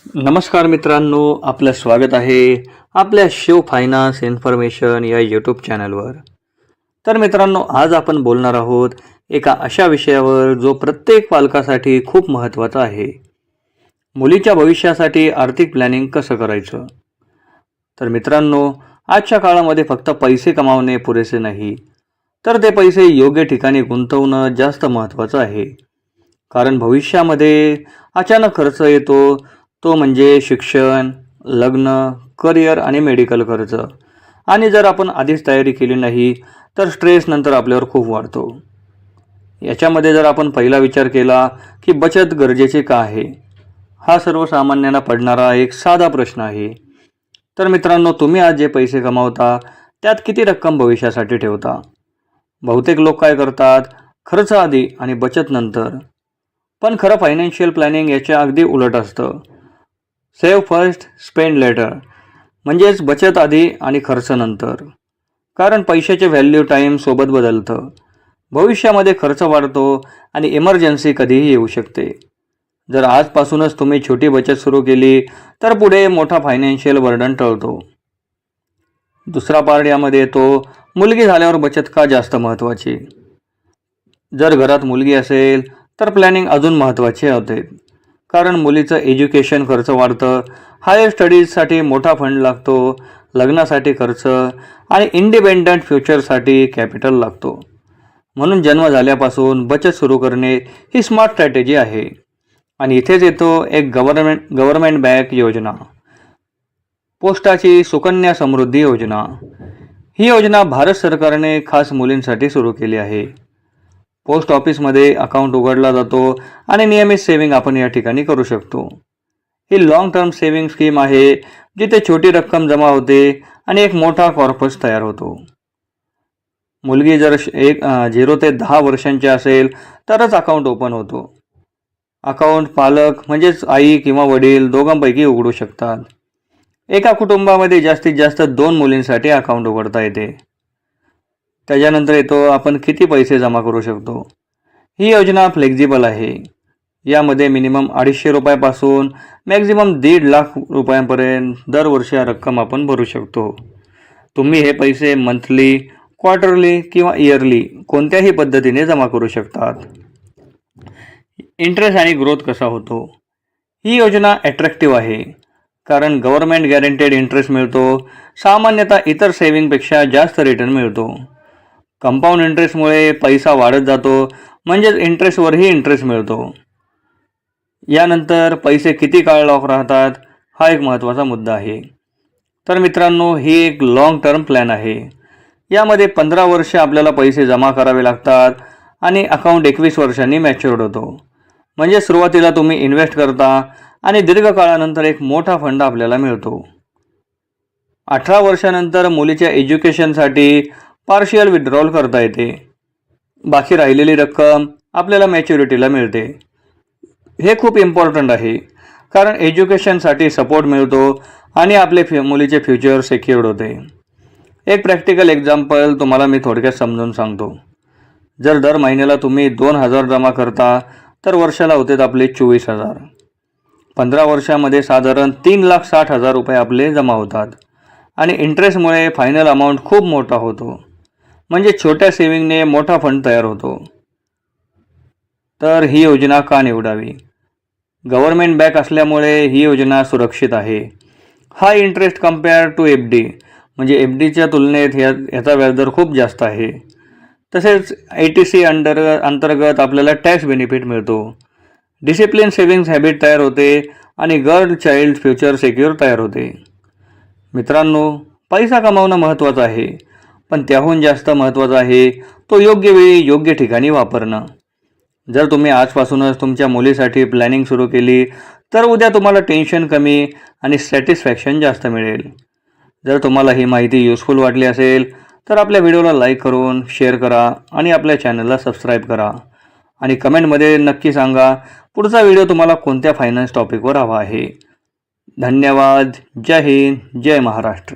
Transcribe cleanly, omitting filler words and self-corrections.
नमस्कार मित्रांनो, आपलं स्वागत आहे आपल्या शिव फायनान्स इन्फॉर्मेशन या यूट्यूब चॅनलवर. तर मित्रांनो, आज आपण बोलणार आहोत एका अशा विषयावर जो प्रत्येक पालकासाठी खूप महत्त्वाचा आहे. मुलीच्या भविष्यासाठी आर्थिक प्लॅनिंग कसं करायचं. तर मित्रांनो, आजच्या काळामध्ये फक्त पैसे कमावणे पुरेसे नाही, तर ते पैसे योग्य ठिकाणी गुंतवणं जास्त महत्त्वाचं आहे. कारण भविष्यामध्ये अचानक खर्च येतो, तो म्हणजे शिक्षण, लग्न, करिअर आणि मेडिकल खर्च. आणि जर आपण आधीच तयारी केली नाही तर स्ट्रेस नंतर आपल्यावर खूप वाढतो. याच्यामध्ये जर आपण पहिला विचार केला की बचत गरजेची का आहे, हा सर्वसामान्यांना पडणारा एक साधा प्रश्न आहे. तर मित्रांनो, तुम्ही आज जे पैसे कमावता त्यात किती रक्कम भविष्यासाठी ठेवता. बहुतेक लोक काय करतात, खर्च आधी आणि बचत नंतर. पण खरं फायनान्शियल प्लॅनिंग याच्या अगदी उलट असतं. सेव्ह फर्स्ट, स्पेंड लेटर, म्हणजेच बचत आधी आणि खर्च नंतर. कारण पैशाचे व्हॅल्यू टाईम सोबत बदलतं. भविष्यामध्ये खर्च वाढतो आणि इमर्जन्सी कधीही येऊ शकते. जर आजपासूनच तुम्ही छोटी बचत सुरू केली तर पुढे मोठा फायनान्शियल बर्डन टळतो. दुसरा पार्ट यामध्ये येतो, मुलगी झाल्यावर बचत का जास्त महत्त्वाची. जर घरात मुलगी असेल तर प्लॅनिंग अजून महत्त्वाचे होते. कारण मुलीचं एज्युकेशन खर्च वाढतं, हायर स्टडीजसाठी मोठा फंड लागतो, लग्नासाठी खर्च आणि इंडिपेंडंट फ्युचरसाठी कॅपिटल लागतो. म्हणून जन्म झाल्यापासून बचत सुरू करणे ही स्मार्ट स्ट्रॅटेजी आहे. आणि इथेच येतो एक गव्हर्नमेंट बँक योजना, पोस्टाची सुकन्या समृद्धी योजना. ही योजना भारत सरकारने खास मुलींसाठी सुरू केली आहे. पोस्ट ऑफिसमध्ये अकाउंट उघडला जातो आणि नियमित सेविंग आपण या ठिकाणी करू शकतो. ही लॉंग टर्म सेविंग स्कीम आहे, जिथे छोटी रक्कम जमा होते आणि एक मोठा कॉर्पस तयार होतो. मुलगी जर 0 ते 10 वर्षांची असेल तरच अकाउंट ओपन होतो. अकाउंट पालक म्हणजेच आई किंवा वडील दोघांपैकी उघडू शकतात. एका कुटुंबामध्ये जास्तीत जास्त 2 मुलींसाठी अकाउंट उघडता येते. त्याच्यानंतर येतो आपण किती पैसे जमा करू शकतो. ही योजना फ्लेक्झिबल आहे. यामध्ये मिनिमम 250 रुपयापासून मॅक्झिमम 1.5 लाख रुपयांपर्यंत दरवर्षी रक्कम आपण भरू शकतो. तुम्ही हे पैसे मंथली, क्वार्टरली किंवा इयरली कोणत्याही पद्धतीने जमा करू शकतात. इंटरेस्ट आणि ग्रोथ कसा होतो. ही योजना अट्रॅक्टिव्ह आहे, कारण गव्हर्नमेंट गॅरंटेड इंटरेस्ट मिळतो. सामान्यतः इतर सेव्हिंगपेक्षा जास्त रिटर्न मिळतो. कंपाऊंड इंटरेस्टमुळे पैसा वाढत जातो, म्हणजेच इंटरेस्टवरही इंटरेस्ट मिळतो. यानंतर पैसे किती काळ लॉक राहतात, हा एक महत्त्वाचा मुद्दा आहे. तर मित्रांनो, ही एक लॉंग टर्म प्लॅन आहे. यामध्ये 15 वर्ष आपल्याला पैसे जमा करावे लागतात आणि अकाउंट 21 वर्षांनी मॅच्युअर्ड होतो. म्हणजे सुरुवातीला तुम्ही इन्व्हेस्ट करता आणि दीर्घकाळानंतर एक मोठा फंड आपल्याला मिळतो. 18 वर्षानंतर मुलीच्या एज्युकेशनसाठी पार्शियल विड्रॉल करता येते. बाकी राहिलेली रक्कम आपल्याला मॅच्युरिटीला मिळते. हे खूप इम्पॉर्टंट आहे, कारण एज्युकेशनसाठी सपोर्ट मिळतो आणि आपले मुलीचे फ्युचर सिक्युअर्ड होते. एक प्रॅक्टिकल एक्झाम्पल तुम्हाला मी थोडक्यात समजून सांगतो. जर दर महिन्याला तुम्ही 2,000 जमा करता तर वर्षाला होते आपले 24,000. 15 वर्षामध्ये साधारण 3,60,000 रुपये आपले जमा होतात. आणि इंटरेस्टमुळे फायनल अमाऊंट खूप मोठा होतो. म्हणजे छोट्या सेविंगने मोठा फंड तयार होतो. तर ही योजना का निवडावी. गव्हर्नमेंट बँक असल्यामुळे ही योजना सुरक्षित आहे. हाय इंटरेस्ट कम्पेअर टू FD, म्हणजे FDच्या तुलनेत ह्याचा व्याजदर खूप जास्त आहे. तसेच ATC अंतर्गत आपल्याला टॅक्स बेनिफिट मिळतो. डिसिप्लिन सेव्हिंग्स हॅबिट तयार होते आणि गर्ल चाइल्ड फ्युचर सिक्युअर तयार होते. मित्रांनो, पैसा कमावणं महत्त्वाचं आहे, पण त्याहून जास्त महत्त्वाचं आहे तो योग्य वेळी योग्य ठिकाणी वापरणं. जर तुम्ही आजपासूनच तुमच्या मुलीसाठी प्लॅनिंग सुरू केली तर उद्या तुम्हाला टेन्शन कमी आणि सॅटिस्फॅक्शन जास्त मिळेल. जर तुम्हाला ही माहिती युजफुल वाटली असेल तर आपल्या व्हिडिओला लाईक करून शेअर करा आणि आपल्या चॅनलला सबस्क्राईब करा. आणि कमेंटमध्ये नक्की सांगा पुढचा व्हिडिओ तुम्हाला कोणत्या फायनान्स टॉपिकवर हवा आहे. धन्यवाद. जय हिंद, जय महाराष्ट्र.